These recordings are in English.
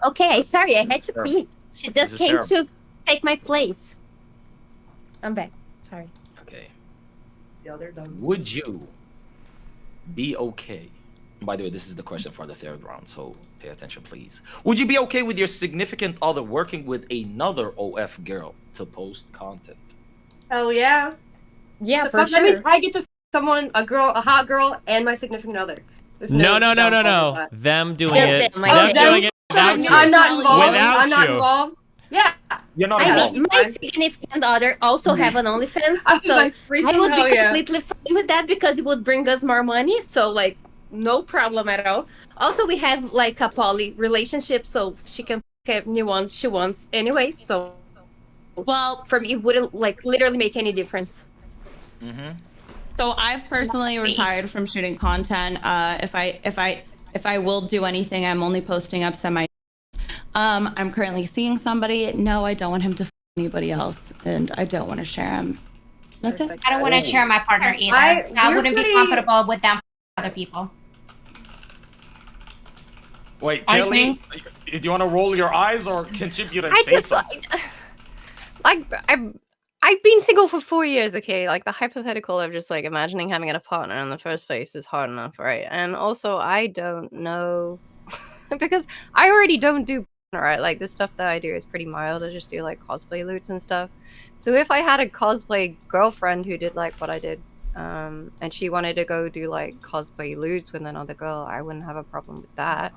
Okay, sorry, I had to Terrible. pee. She This just is came terrible. to take my place. I'm back. Sorry. Okay. Yeah, they're done. Would you be okay? By the way, this is the question for the third round, so pay attention, please. Would you be okay with your significant other working with another OF girl to post content? Hell yeah. Yeah, The for fuck? sure. That means I get to someone, a girl, a hot girl, and my significant other. There's No. downfall with that. Them doing Just it. them, Them them. doing it without you. I'm not involved. Without I'm not you. involved. Yeah. You're not I involved. mean, my significant other also have an OnlyFans, I was so like, I would be hell yeah. completely fine with that because it would bring us more money. So like, no problem at all. Also, we have like a poly relationship, so she can have anyone she wants anyway. So Well, for me, it wouldn't like literally make any difference. Mm-hmm. so I've personally retired from shooting content. If I will do anything, I'm only posting up semi. I'm currently seeing somebody. No, I don't want him to f anybody else, and I don't want to share him. That's it. I don't want to share my partner either. So I wouldn't be comfortable with them other people. Wait, I Kelly, do you want to roll your eyes or contribute and I say just something? like I've been single for 4 years. Okay, like the hypothetical of just like imagining having a partner in the first place is hard enough, right? And also, I don't know because I already don't do right. Like the stuff that I do is pretty mild. I just do like cosplay loots and stuff. So if I had a cosplay girlfriend who did like what I did, and she wanted to go do like cosplay loots with another girl, I wouldn't have a problem with that.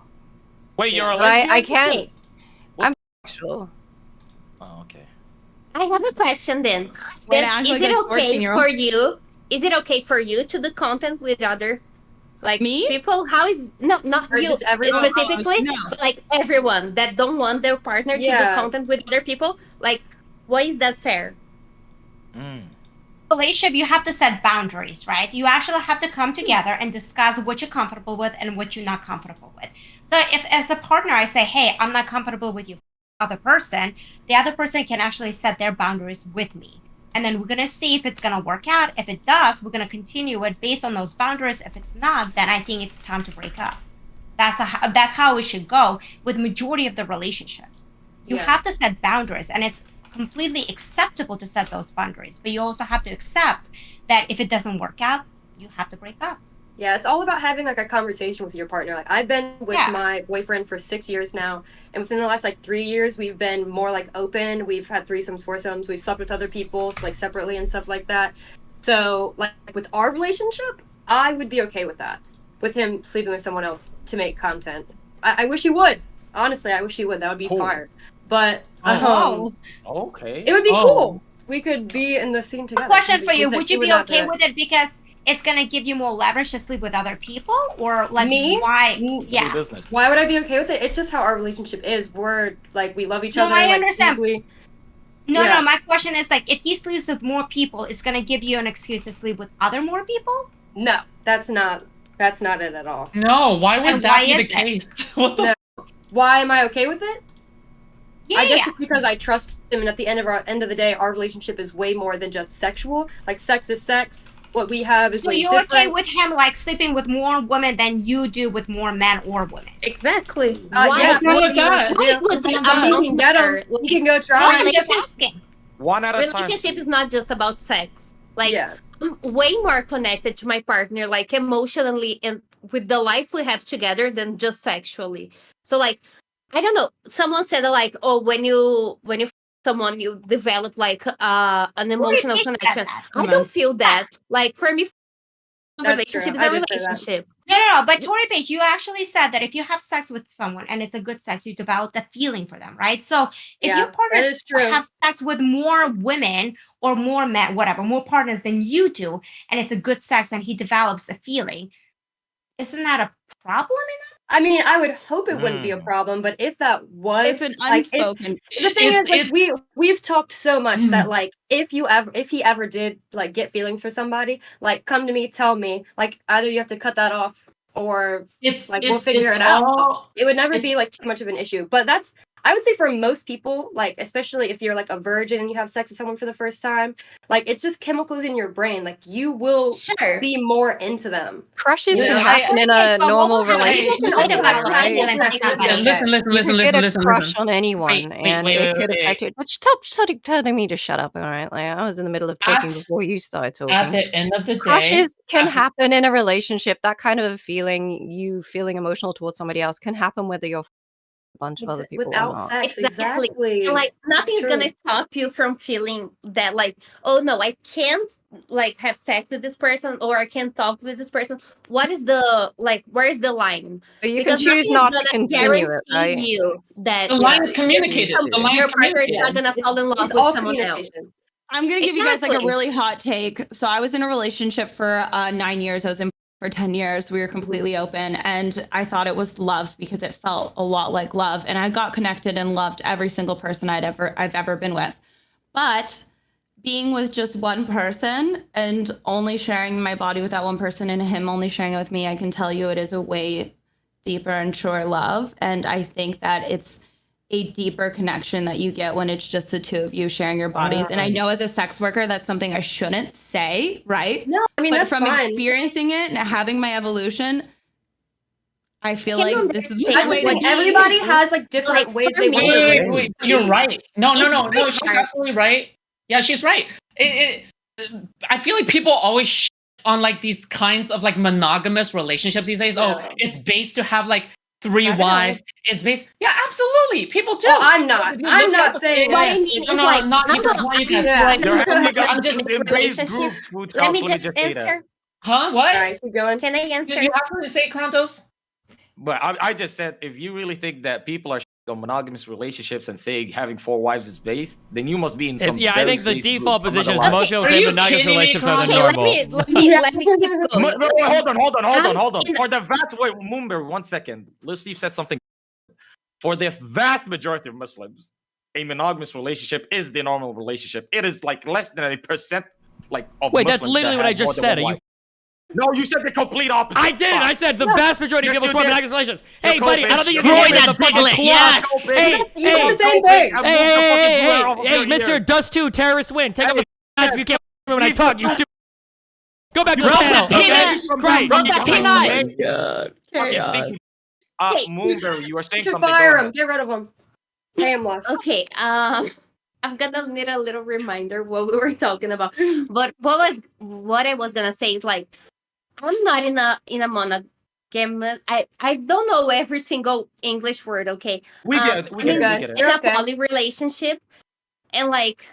Wait, you're a But I lesbian? can't. What? I'm sexual. Oh, okay. I have a question then. Wait, Then I'm is like it a okay 14-year-old. for you? Is it okay for you to do content with other like Me? people? How is not Or you just everyone? specifically, No. but like everyone that don't want their partner to do Yeah. content with other people? Like, why is that fair? Mm. Relationship, you have to set boundaries, right? You actually have to come together and discuss what you're comfortable with and what you're not comfortable with. So if as a partner I say, hey, I'm not comfortable with you other person, the other person can actually set their boundaries with me. And then we're gonna see if it's gonna work out. If it does, we're gonna continue it based on those boundaries. If it's not, then I think it's time to break up. That's how it should go with majority of the relationships. You Yeah. have to set boundaries, and it's completely acceptable to set those boundaries, but you also have to accept that if it doesn't work out, you have to break up. Yeah, it's all about having like a conversation with your partner. Like I've been with Yeah. my boyfriend for 6 years now, and within the last like 3 years, we've been more like open. We've had threesomes, foursomes. We've slept with other people, like separately and stuff like that. So like with our relationship, I would be okay with that. With him sleeping with someone else to make content. I wish he would. Honestly, I wish he would. That would be Cool. fire. But Oh. Okay. it would be Oh. cool. We could be in the scene together. Question for you: Because, like, would you he be not okay do it. with it because it's gonna give you more leverage to sleep with other people, or like Me? why? Do Yeah. business. Why would I be okay with it? It's just how our relationship is. We're like we love each No, other. I like, understand. deeply. No, Yeah. no. My question is like, if he sleeps with more people, it's gonna give you an excuse to sleep with other more people. No, that's not it at all. No, why would And that why be the is that? case? What the No. Why am I okay with it? Yeah. I guess just because I trust him, and at the end of the day, our relationship is way more than just sexual. Like sex is sex. What we have is So way you're different. okay with him like sleeping with more women than you do with more men or women? Exactly. Yeah, What's wrong with that? Why would we the can get him. We can go No, try. I'm just asking. One at a time. relationship is not just about sex. Like Yeah. I'm way more connected to my partner, like emotionally and with the life we have together than just sexually. So like, I don't know. Someone said like, oh, when you f- someone you develop like an emotional Bitch said connection. that. I don't feel that. Like for me, a That's relationship true. is I a did say that. relationship. No. But Tori Page, you actually said that if you have sex with someone and it's a good sex, you develop the feeling for them, right? So if Yeah, your partner that is true. have sex with more women or more men, whatever, more partners than you do, and it's a good sex and he develops a feeling, isn't that a problem I mean, I would hope it wouldn't be a Mm. problem, but if that was It's an like, if- unspoken. the thing It's- is, like we've talked so much that Mm. like if he ever did like get feelings for somebody, like come to me, tell me, like either you have to cut that off or It's like it's, we'll figure it's it out. all- It would never it- be like too much of an issue. But I would say for most people, like especially if you're like a virgin and you have sex with someone for the first time, like it's just chemicals in your brain. Like you will be more into them. Crushes You can know? happen in a But what normal will happen? relationship. People can also have a right? feeling for somebody. Listen, You could get a listen. crush on anyone, Wait, and wait, it wait, could wait. affect you. But stop telling me to shut up, all right? Like I was in the middle of talking At- before you started At talking. the end of the day, Crushes can at the- happen in a relationship. That kind of feeling, you feeling emotional towards somebody else, can happen whether you're a bunch of other people or Without not. sex, Exactly. exactly. And like That's nothing is true. gonna stop you from feeling that like, oh no, I can't like have sex with this person or I can't talk with this person. What is the like where is the line? But you Because can choose nothing is not to gonna continue it, guarantee right? you that the line is communicated. The line your is partner is not communicated. gonna fall in love It's with all someone else. communication. I'm gonna give you guys like a Exactly. really hot take. So I was in a relationship for 9 years. I was in for 10 years. We were completely open, and I thought it was love because it felt a lot like love. And I got connected and loved every single person I've ever been with. But being with just one person and only sharing my body with that one person and him only sharing it with me, I can tell you it is a way deeper and truer love. And I think that it's a deeper connection that you get when it's just the two of you sharing your bodies. And I know as a sex worker, that's something I shouldn't say, right? No, I mean But that's from fine. experiencing it and having my evolution, I feel I can like this is understand the I way think to like be. everybody has like different Like, ways for they me- want their Wait, relationship to you're be. right. No, It's very she's hard. absolutely right. Yeah, she's right. I feel like people always on like these kinds of like monogamous relationships these days. Yeah. Oh, it's based to have like 3 I know. wives. It's based. Yeah, absolutely. People do. Oh, I'm not. If you I'm look not at- saying What I that. mean is No, like not I'm you. not- Not you guys. Yeah. Like, They're having I'm I'm not just in this in base relationship. groups. Food Let me culture just data. answer. huh? What? All right, keep going. Can I answer? You have something to say, Krantos? But I just said if you really think that people are on monogamous relationships and saying having 4 wives is based, then you must be in some. I very think the base default group. position is Otherwise- most people Are say you monogamous kidding me, relationships are the Okay, let normal. me keep going. Wait, hold on. in- For the vast wait, Moomber, 1 second. Steve said something. For the vast majority of Muslims, a monogamous relationship is the normal relationship. It is like less than 1% like of Wait, that's Muslims literally that what I have just more than said. one Are you? wife. No, you said the complete opposite. I did. Stop. I said the vast majority of Yes, people you form did. monogamous relationships. You're Hey, buddy, I don't think you're Destroy getting that the fucking piglet, claw. yes. Hey, You said the same Go thing. big and Hey, move the fucking hey, glare off of hey, your Mr. ears. Dust 2, terrorist win. Take Hey, off the ass if you can't when I leave talk, the- you stupid. Go back to the Drop panel. that Okay? peanut. Great. Drop Drop that that peanut. peanut. Fucking stinky. Hey. Moonberry, you were saying You should something. Go fire ahead. him. Get rid of him. Pay him less. Okay, I'm gonna need a little reminder what we were talking about. But what I was gonna say is like I'm not in a monogamous. I don't know every single English word. Okay, We get it. We I'm get it. in, We get it. in a Okay. poly relationship, and like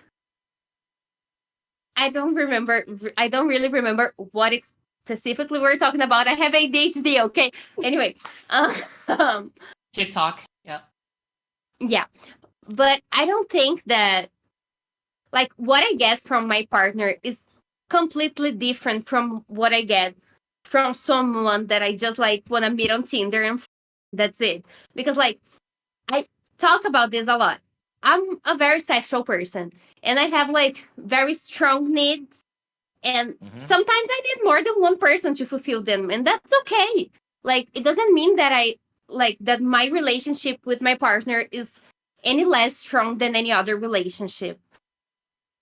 I don't really remember what specifically we're talking about. I have ADHD. Okay, anyway, um, TikTok. Yeah. yeah, but I don't think that like what I get from my partner is completely different from what I get from someone that I just like want to meet on Tinder and that's it. Because like I talk about this a lot. I'm a very sexual person and I have like very strong needs and Mhm. sometimes I need more than one person to fulfill them and that's okay. Like it doesn't mean that that my relationship with my partner is any less strong than any other relationship.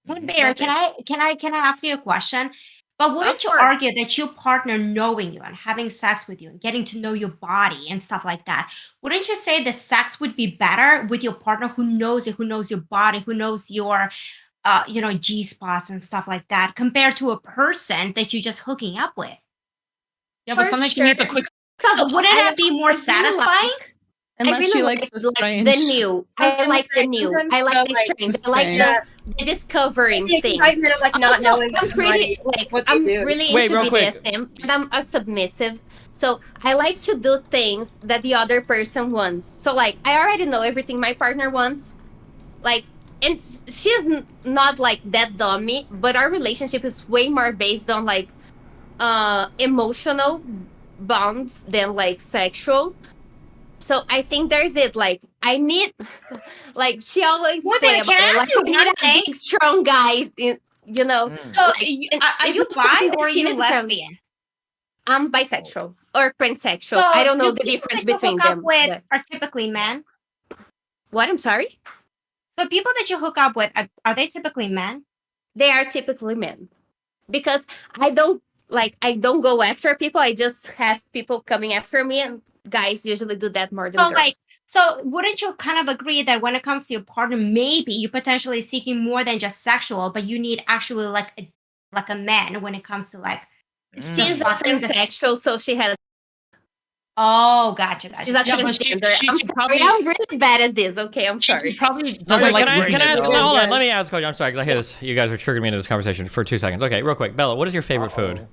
Bear, That's can I ask you a question? But wouldn't Of you course. argue that your partner knowing you and having sex with you and getting to know your body and stuff like that, wouldn't you say the sex would be better with your partner who knows you, who knows your body, who knows your G spots and stuff like that, compared to a person that you're just hooking up with? Yeah, but For sometimes she needs a sure. quick. So Wouldn't I- that be more I really satisfying? Unless I really she like, likes the like strange. the new. I like the new. I like the strange. I like Yeah. the discovering The things. excitement of like not Also, knowing I'm pretty somebody, like what they I'm do. really Wait, into real quick. BDSM, but I'm a submissive. So I like to do things that the other person wants. So like I already know everything my partner wants. Like and she's not like that dummy, but our relationship is way more based on like emotional bonds than like sexual. So I think there's it. Like I need, like she always Wait, play can I about it. ask Like you I need one a thing? big, strong guy. You know, Mm. So, like, and are it's you not something bi that or are she you necessarily- lesbian? I'm bisexual or pansexual. So I don't know do the people difference that you between hook up them. with but- are typically men. What? I'm sorry. So people that you hook up with, are they typically men? They are typically men, because I don't go after people. I just have people coming after me, and guys usually do that more than So girls. so wouldn't you kind of agree that when it comes to your partner, maybe you potentially seeking more than just sexual, but you need actually like a man when it comes to like. She's not not this- transsexual, so she has. Oh, gotcha. She's not Yeah, but she transgender. I'm should sorry. probably- I'm really bad at this. Okay, I'm She sorry. probably Okay, doesn't like can I women, ask? though. Hold on, let me ask. I'm sorry because I hear this. You guys are triggering me into this conversation for 2 seconds. Okay, real quick, Bella, what is your favorite food?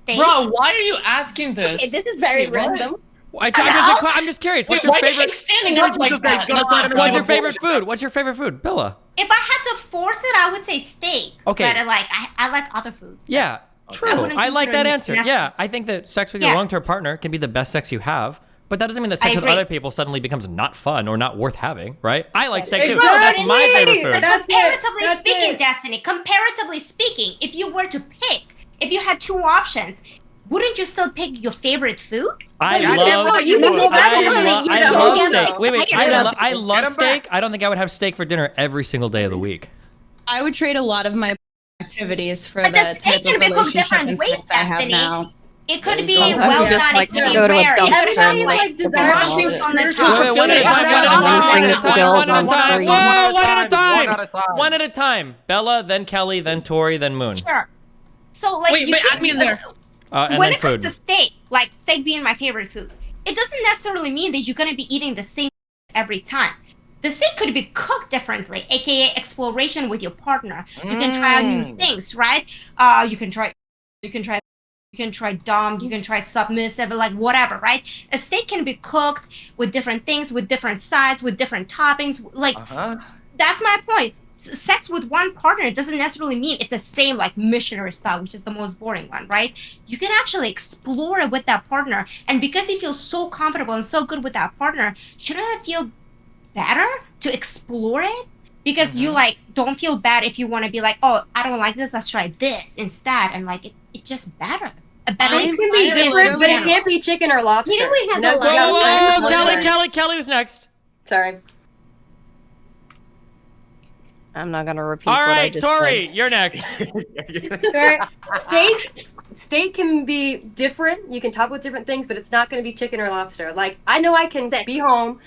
Steak? Bro, why are you asking this? Okay, this is very Wait, what? random. I'm just curious. What's Wait, your why do you favorite? keep standing up like that? What's your favorite food? What's your favorite food, Bella? If I had to force it, I would say steak. Okay. But like I like other foods. Yeah, true. wouldn't I like consider that it answer. nasty. Yeah, I think that sex with your Yeah. long-term partner can be the best sex you have, but that doesn't mean that I sex with agree. other people suddenly becomes not fun or not worth having, right? I like steak too. Exactly. That's my favorite But food. That's it. comparatively That's speaking, it. Destiny, comparatively speaking, if you were to pick, if you had 2 options, wouldn't you still pick your favorite food? I Yeah, love. well, you can go back to her, you I don't love get steak. it. Wait, I love I it. love Get 'em steak. I don't think I would have steak for dinner every single day of the week. I would trade a lot of my activities for But the the type steak of can become relationship different and ways, sex I have Destiny. now. It could be Sometimes well you just done. like it could be go to a rare. It dumpster could and be like like focus desire on shoots it. on the Wait, top. one at a time, one at a time, one at a time, Bills one at a on time. screen. Whoa, one at a time. One at a time. One at a time. Bella, then Kelly, then Tori, then Moon. Sure. So like Wait, you wait, can't- add me in there. And when then it comes food. to steak, like steak being my favorite food, it doesn't necessarily mean that you're going to be eating the same every time. The steak could be cooked differently, aka exploration with your partner. You can try out new things, right? You can try dom, you can try submissive, like whatever, right? A steak can be cooked with different things, with different sides, with different toppings. Like that's my point. Sex with one partner doesn't necessarily mean it's the same like missionary style, which is the most boring one, right? You can actually explore it with that partner, and because you feel so comfortable and so good with that partner, shouldn't it feel better to explore it? Because you like don't feel bad if you want to be like, oh, I don't like this, let's try this instead, and like it's just better. A better It can be I different, but it literally- can't be chicken or lobster. Here we have No, a lot no, of- no, Whoa, Kelly was next. Sorry. I'm not gonna repeat. All what I right, just Tori, said. you're next. Sorry. Steak can be different. You can top with different things, but it's not going to be chicken or lobster. Like I know I can be home,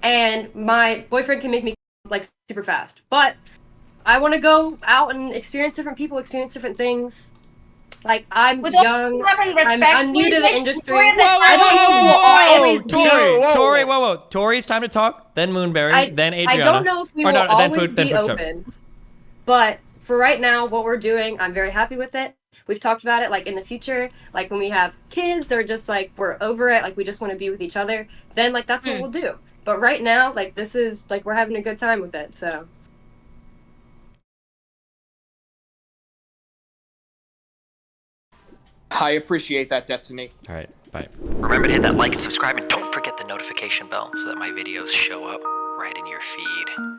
and my boyfriend can make me like super fast, but I want to go out and experience different people, experience different things. Like I'm With all young. love and respect, I'm new to the please, industry. Tori, I don't know who will always be. Tori, whoa. Tori's time to talk, then Moonberry, then Adriana. I don't know if we Or will no, then always food, then be food, sorry. open, but for right now, what we're doing, I'm very happy with it. We've talked about it, like in the future, like when we have kids or just like we're over it, like we just want to be with each other. Then like that's what we'll do. But right now, like this is like we're having a good time with it. So. I appreciate that, Destiny. All right, bye. Remember to hit that like and subscribe, and don't forget the notification bell so that my videos show up right in your feed.